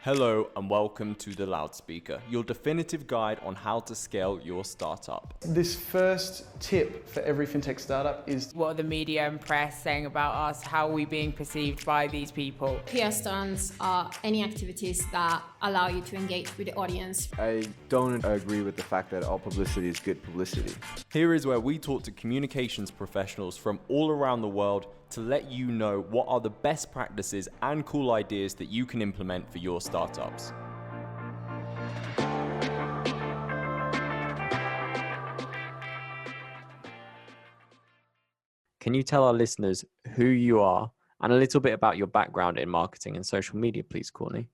Hello and welcome to The Loudspeaker, your definitive guide on how to scale your startup. This first tip for every fintech startup is: what are the media and press saying about us? How are we being perceived by these people? PR stunts are any activities that allow you to engage with the audience. I don't agree with the fact that all publicity is good publicity. Here is where we talk to communications professionals from all around the world to let you know what are the best practices and cool ideas that you can implement for your startups. Can you tell our listeners who you are and a little bit about your background in marketing and social media, please, Courtney?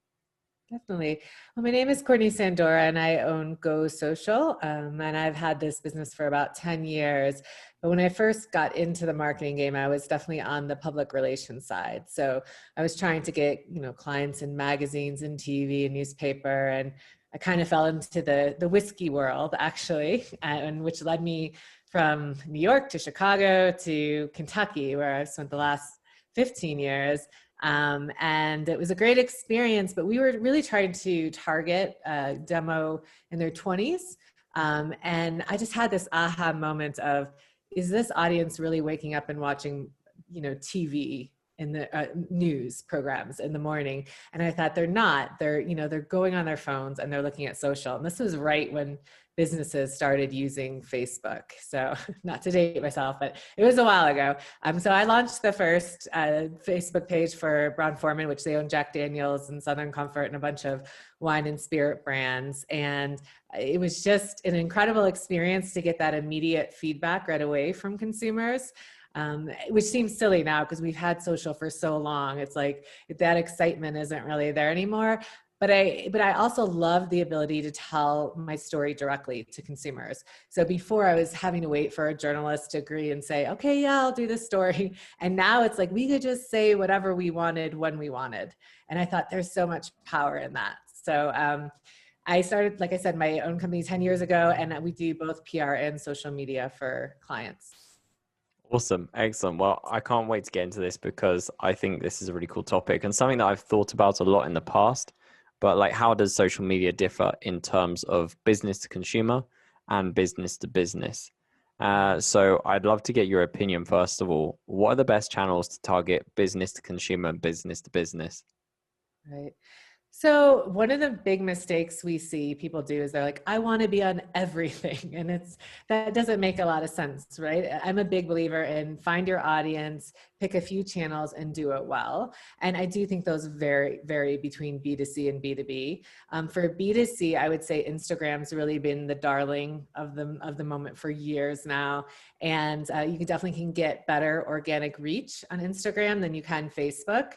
Definitely. Well, my name is Courtney Sandora and I own Go Social. And I've had this business for about 10 years. But when I first got into the marketing game, I was definitely on the public relations side. So I was trying to get, clients in magazines and TV and newspaper. And I kind of fell into the whiskey world, actually, and which led me from New York to Chicago to Kentucky, where I've spent the last 15 years. And it was a great experience, but we were really trying to target a demo in their 20s. And I just had this aha moment of, is this audience really waking up and watching, TV in the news programs in the morning? And I thought they're not. They're going on their phones and they're looking at social. And this was right when businesses started using Facebook. So not to date myself, but it was a while ago. So I launched the first Facebook page for Brown-Forman, which they own Jack Daniels and Southern Comfort and a bunch of wine and spirit brands. And it was just an incredible experience to get that immediate feedback right away from consumers. Which seems silly now because we've had social for so long. It's like that excitement isn't really there anymore. But I also love the ability to tell my story directly to consumers. So before I was having to wait for a journalist to agree and say, okay, yeah, I'll do this story. And now it's like we could just say whatever we wanted when we wanted. And I thought there's so much power in that. So I started, like I said, my own company 10 years ago, and we do both PR and social media for clients. Awesome. Excellent. Well, I can't wait to get into this because I think this is a really cool topic and something that I've thought about a lot in the past. But like, how does social media differ in terms of business to consumer and business to business? So I'd love to get your opinion, first of all. What are the best channels to target business to consumer and business to business? Right. So one of the big mistakes we see people do is they're like, I want to be on everything. And that doesn't make a lot of sense, right? I'm a big believer in find your audience, pick a few channels and do it well. And I do think those vary between B2C and B2B. For B2C, I would say Instagram's really been the darling of the moment for years now. And you definitely can get better organic reach on Instagram than you can Facebook.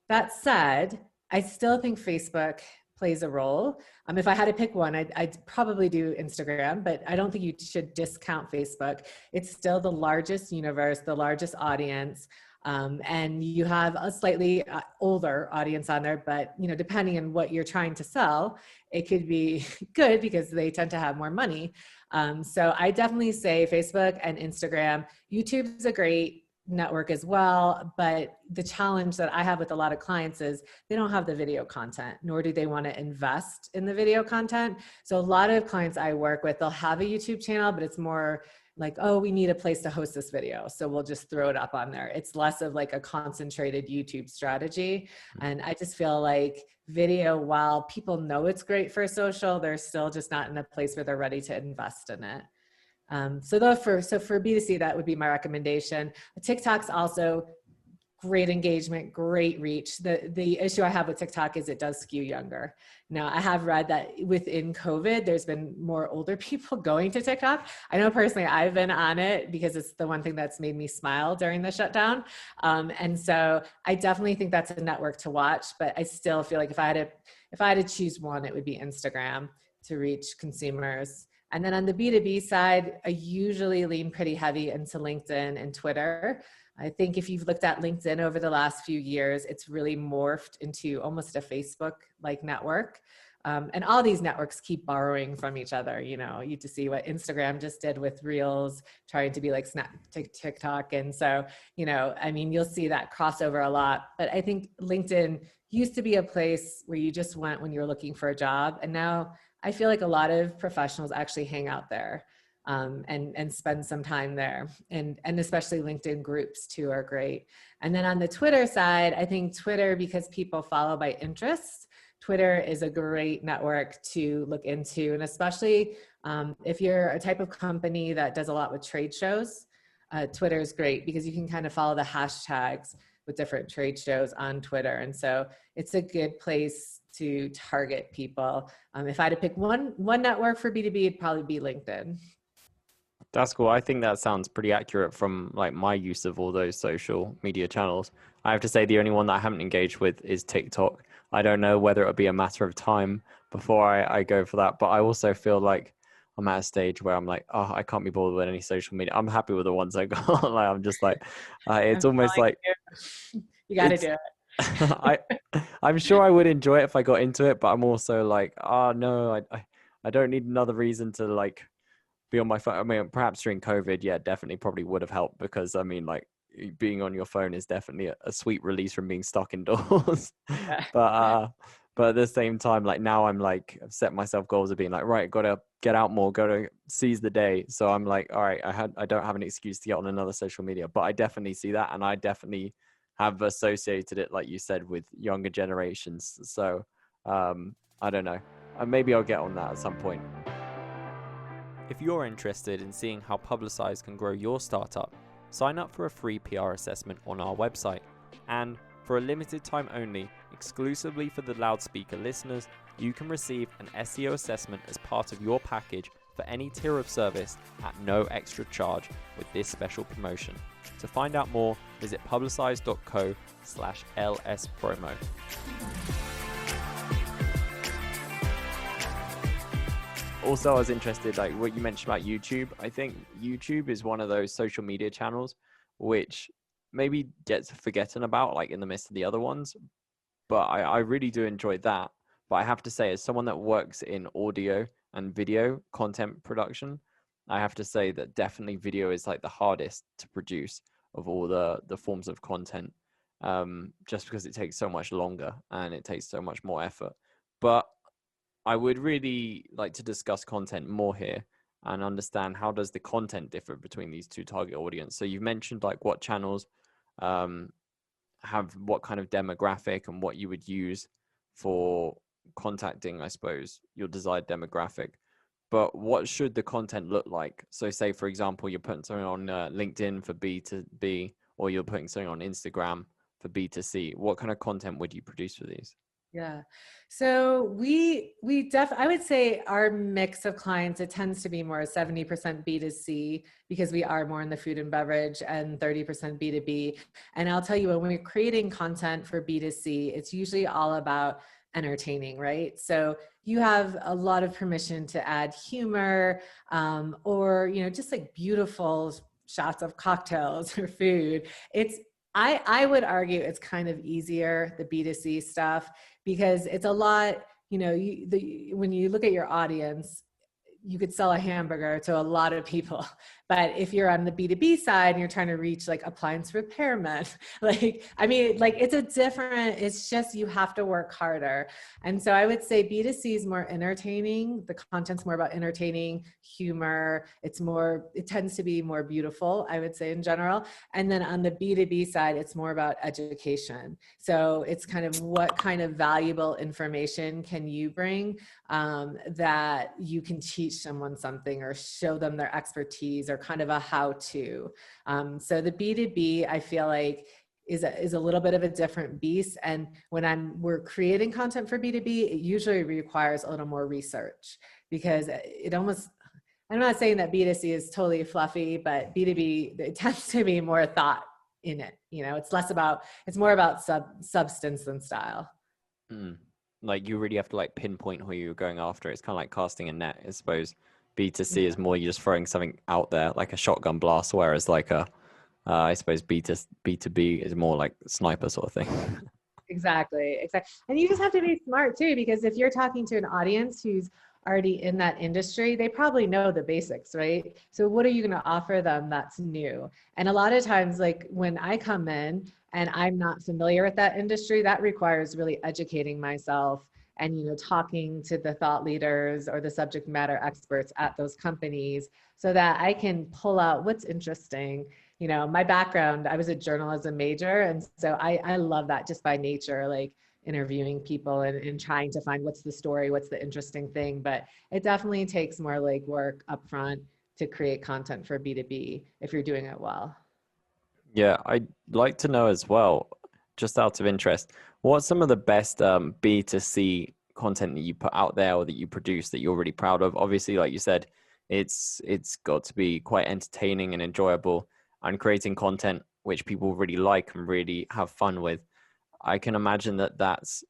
That said, I still think Facebook plays a role. If I had to pick one, I'd probably do Instagram, but I don't think you should discount Facebook. It's still the largest universe, the largest audience. And you have a slightly older audience on there, but depending on what you're trying to sell, it could be good because they tend to have more money. So I definitely say Facebook and Instagram. YouTube's a great network as well, but the challenge that I have with a lot of clients is they don't have the video content, nor do they want to invest in the video content. So a lot of clients I work with, they'll have a YouTube channel, but it's more like, oh, we need a place to host this video, so we'll just throw it up on there. It's less of like a concentrated YouTube strategy. And I just feel like video, while people know it's great for social, they're still just not in a place where they're ready to invest in it. So for B2C, that would be my recommendation. TikTok's also great engagement, great reach. The issue I have with TikTok is it does skew younger. Now, I have read that within COVID, there's been more older people going to TikTok. I know personally I've been on it because it's the one thing that's made me smile during the shutdown. And so I definitely think that's a network to watch, but I still feel like if I had to choose one, it would be Instagram to reach consumers. And then on the B2B side, I usually lean pretty heavy into LinkedIn and Twitter. I think if you've looked at LinkedIn over the last few years, it's really morphed into almost a Facebook-like network. And all these networks keep borrowing from each other. You know, you to see what Instagram just did with Reels, trying to be like TikTok. And so, you know, I mean, you'll see that crossover a lot. But I think LinkedIn used to be a place where you just went when you were looking for a job. And now I feel like a lot of professionals actually hang out there and spend some time there. And especially LinkedIn groups too are great. And then on the Twitter side, I think Twitter, because people follow by interests, Twitter is a great network to look into. And especially if you're a type of company that does a lot with trade shows, Twitter is great because you can kind of follow the hashtags with different trade shows on Twitter. And so it's a good place to target people. If I had to pick one network for B2B, it'd probably be LinkedIn. That's cool. I think that sounds pretty accurate from like my use of all those social media channels. I have to say the only one that I haven't engaged with is TikTok. I don't know whether it'll be a matter of time before I go for that, but I also feel like I'm at a stage where I'm like, oh, I can't be bothered with any social media. I'm happy with the ones I got. Like, I'm just like, it's almost like you got to do it. I'm sure I would enjoy it if I got into it, but I'm also like, oh no, I don't need another reason to like be on my phone. I mean, perhaps during COVID, yeah, definitely probably would have helped because I mean, like being on your phone is definitely a sweet release from being stuck indoors. But at the same time, like now I'm like, I've set myself goals of being like, right, got to get out more, got to seize the day. So I'm like, all right, I don't have an excuse to get on another social media, but I definitely see that. And I definitely have associated it, like you said, with younger generations. So I don't know, maybe I'll get on that at some point. If you're interested in seeing how Publicize can grow your startup, sign up for a free PR assessment on our website. And for a limited time only, exclusively for the loudspeaker listeners, you can receive an SEO assessment as part of your package for any tier of service at no extra charge with this special promotion. To find out more, visit publicize.co/LSpromo. Also, I was interested, like what you mentioned about YouTube. I think YouTube is one of those social media channels which maybe gets forgotten about, like in the midst of the other ones. But I really do enjoy that. But I have to say, as someone that works in audio and video content production, I have to say that definitely video is like the hardest to produce of all the forms of content, just because it takes so much longer and it takes so much more effort. But I would really like to discuss content more here and understand how does the content differ between these two target audience. So you've mentioned like what channels have what kind of demographic and what you would use for contacting, I suppose, your desired demographic. But what should the content look like? So say, for example, you're putting something on LinkedIn for B2B, or you're putting something on Instagram for B2C. What kind of content would you produce for these? Yeah. So I would say our mix of clients, it tends to be more 70% B2C because we are more in the food and beverage, and 30% B2B. And I'll tell you, when we're creating content for B2C, it's usually all about entertaining, right? So you have a lot of permission to add humor, or, you know, just like beautiful shots of cocktails or food. I would argue it's kind of easier, the B2C stuff, because it's a lot, you know, when you look at your audience, you could sell a hamburger to a lot of people. But if you're on the B2B side and you're trying to reach like appliance repairmen, it's just, you have to work harder. And so I would say B2C is more entertaining. The content's more about entertaining, humor. It tends to be more beautiful, I would say, in general. And then on the B2B side, it's more about education. So it's kind of what kind of valuable information can you bring that you can teach someone something or show them their expertise, or kind of a how-to. So the B2B, I feel like, is a little bit of a different beast. And when we're creating content for B2B, it usually requires a little more research, because I'm not saying that B2C is totally fluffy, but B2B, it tends to be more thought in it. You know, it's more about substance than style. Like you really have to like pinpoint who you're going after. It's kind of like casting a net, I suppose. B2C is more you're just throwing something out there, like a shotgun blast, whereas like I suppose B2B is more like sniper sort of thing. Exactly. And you just have to be smart too, because if you're talking to an audience who's already in that industry, they probably know the basics, right? So what are you going to offer them that's new? And a lot of times, like when I come in and I'm not familiar with that industry, that requires really educating myself and, talking to the thought leaders or the subject matter experts at those companies so that I can pull out what's interesting. My background, I was a journalism major. And so I love that just by nature, like interviewing people and trying to find what's the story, what's the interesting thing. But it definitely takes more like work upfront to create content for B2B if you're doing it well. Yeah, I'd like to know as well, just out of interest, what's some of the best B2C content that you put out there or that you produce that you're really proud of? Obviously, like you said, it's got to be quite entertaining and enjoyable, and creating content which people really like and really have fun with. I can imagine that that's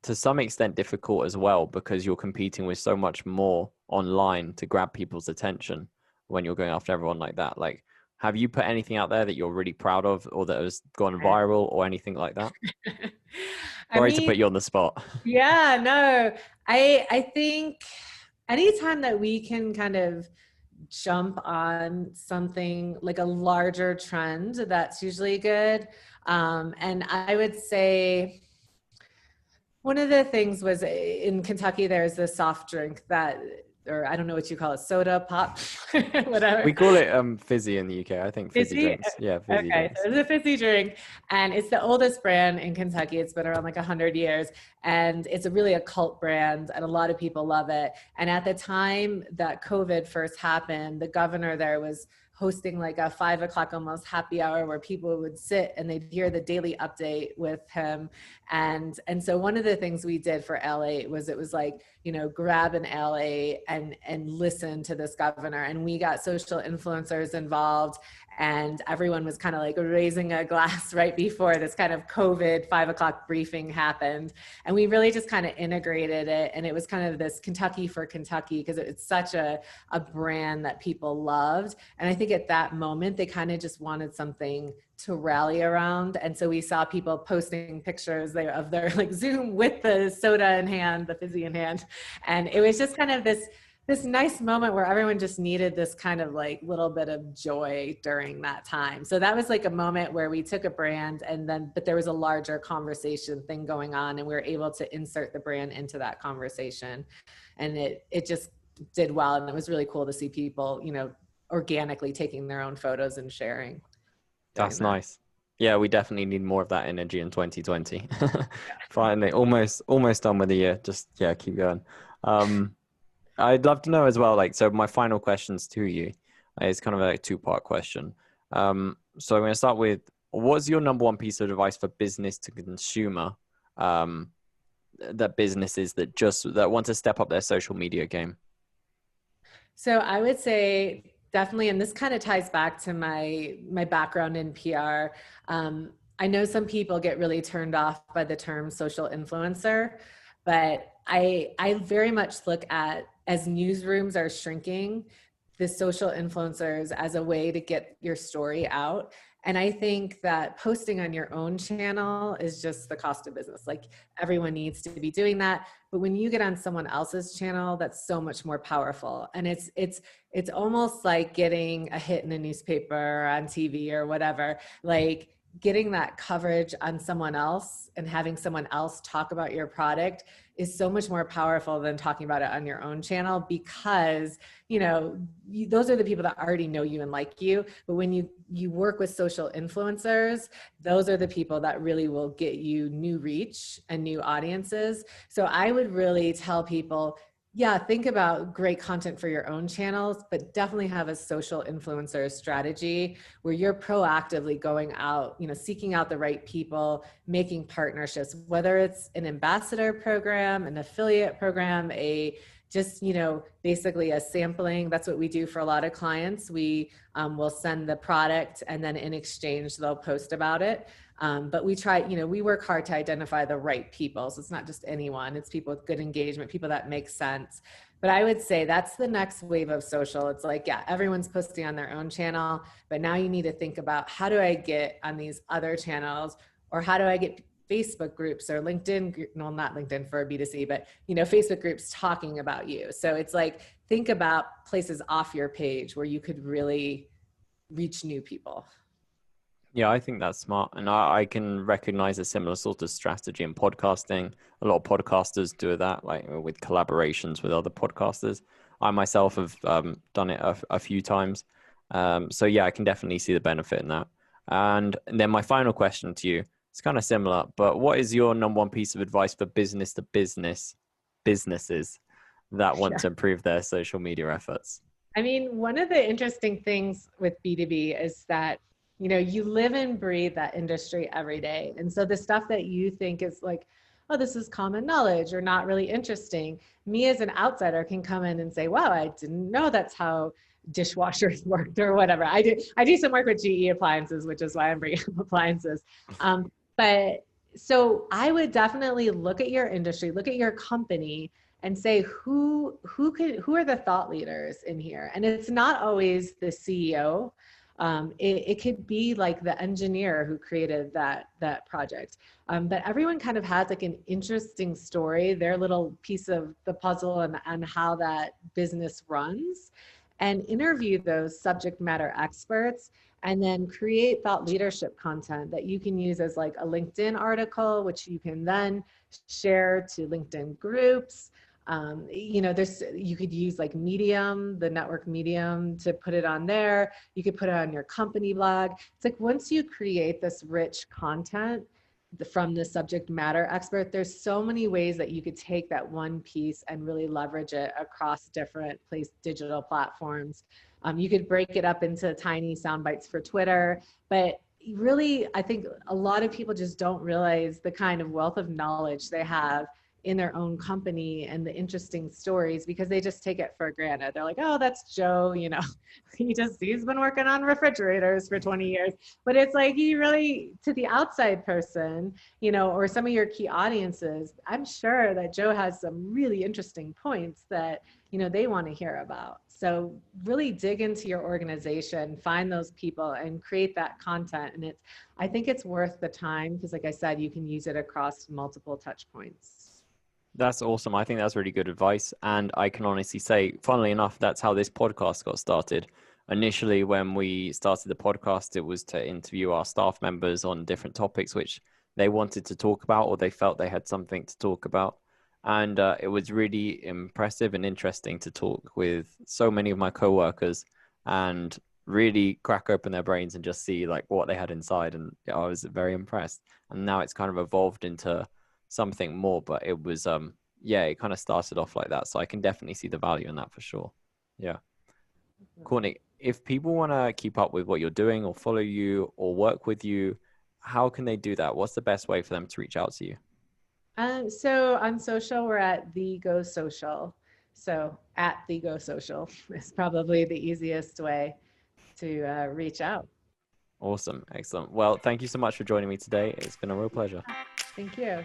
to some extent difficult as well, because you're competing with so much more online to grab people's attention when you're going after everyone like that. Like, have you put anything out there that you're really proud of or that has gone viral or anything like that? Sorry to put you on the spot. Yeah, no, I think anytime that we can kind of jump on something like a larger trend, that's usually good. And I would say one of the things was in Kentucky, there's this soft drink that, or I don't know what you call it, soda pop, whatever. We call it fizzy in the UK. I think fizzy drinks. Yeah, fizzy drinks. So it's a fizzy drink, and it's the oldest brand in Kentucky. It's been around like 100 years, and it's really a cult brand, and a lot of people love it. And at the time that COVID first happened, the governor there was hosting like a 5 o'clock almost happy hour where people would sit and they'd hear the daily update with him. And so one of the things we did for LA was, it was like, grab an LA and listen to this governor. And we got social influencers involved, and everyone was kind of like raising a glass right before this kind of COVID 5 o'clock briefing happened. And we really just kind of integrated it. And it was kind of this Kentucky for Kentucky, because it's such a brand that people loved. And I think at that moment, they kind of just wanted something to rally around. And so we saw people posting pictures of their like Zoom with the soda in hand, the fizzy in hand. And it was just kind of this nice moment where everyone just needed this kind of like little bit of joy during that time. So that was like a moment where we took a brand but there was a larger conversation thing going on, and we were able to insert the brand into that conversation. And it just did well. And it was really cool to see people, organically taking their own photos and sharing. That's nice. Yeah, we definitely need more of that energy in 2020. Finally, almost done with the year. Just, keep going. I'd love to know as well, like, so my final questions to you is kind of a two-part question. So I'm going to start with, what's your number one piece of advice for business to consumer, that businesses that want to step up their social media game? So I would say definitely, and this kind of ties back to my background in PR. I know some people get really turned off by the term social influencer, but I very much look at, as newsrooms are shrinking, the social influencers as a way to get your story out. And I think that posting on your own channel is just the cost of business. Like, everyone needs to be doing that. But when you get on someone else's channel, that's so much more powerful. And it's almost like getting a hit in a newspaper or on TV or whatever, like getting that coverage on someone else and having someone else talk about your product is so much more powerful than talking about it on your own channel, because, those are the people that already know you and like you. But when you work with social influencers, those are the people that really will get you new reach and new audiences. So I would really tell people, think about great content for your own channels, but definitely have a social influencer strategy where you're proactively going out, seeking out the right people, making partnerships, whether it's an ambassador program, an affiliate program, basically a sampling. That's what we do for a lot of clients. We will send the product, and then in exchange, they'll post about it. But we try, we work hard to identify the right people. So it's not just anyone, it's people with good engagement, people that make sense. But I would say that's the next wave of social. It's like, everyone's posting on their own channel, but now you need to think about, how do I get on these other channels, or how do I get Facebook groups or LinkedIn, well, not LinkedIn for B2C, but Facebook groups talking about you. So it's like, think about places off your page where you could really reach new people. Yeah, I think that's smart. And I can recognize a similar sort of strategy in podcasting. A lot of podcasters do that, like with collaborations with other podcasters. I myself have done it a few times. So yeah, I can definitely see the benefit in that. And then my final question to you, it's kind of similar, but what is your number one piece of advice for business to businesses that want to improve their social media efforts? I mean, one of the interesting things with B2B is that you live and breathe that industry every day. And so the stuff that you think is like, oh, this is common knowledge or not really interesting, me as an outsider can come in and say, wow, I didn't know that's how dishwashers worked or whatever. I do some work with GE appliances, which is why I'm bringing up appliances. But so I would definitely look at your industry, look at your company, and say who are the thought leaders in here. And it's not always the CEO. It could be like the engineer who created that project. But everyone kind of has like an interesting story, their little piece of the puzzle and how that business runs, and interview those subject matter experts, and then create thought leadership content that you can use as like a LinkedIn article, which you can then share to LinkedIn groups. You could use like Medium, the network Medium, to put it on there. You could put it on your company blog. It's like, once you create this rich content from the subject matter expert, there's so many ways that you could take that one piece and really leverage it across different digital platforms. You could break it up into tiny sound bites for Twitter, but really, I think a lot of people just don't realize the kind of wealth of knowledge they have in their own company and the interesting stories, because they just take it for granted. They're like, oh, that's Joe, he's been working on refrigerators for 20 years. But it's like, you really, to the outside person, or some of your key audiences, I'm sure that Joe has some really interesting points that, they want to hear about. So really dig into your organization, find those people and create that content. And I think it's worth the time, because like I said, you can use it across multiple touch points. That's awesome. I think that's really good advice. And I can honestly say, funnily enough, that's how this podcast got started. Initially, when we started the podcast, it was to interview our staff members on different topics which they wanted to talk about, or they felt they had something to talk about. And it was really impressive and interesting to talk with so many of my coworkers and really crack open their brains and just see like what they had inside. And I was very impressed. And now it's kind of evolved into something more, but it was it kind of started off like that. So I can definitely see the value in that for sure. Yeah. Courtney, if people want to keep up with what you're doing or follow you or work with you, how can they do that? What's the best way for them to reach out to you? So on social, we're at The Go Social. So at The Go Social is probably the easiest way to reach out. Awesome. Excellent. Well, thank you so much for joining me today. It's been a real pleasure. Thank you.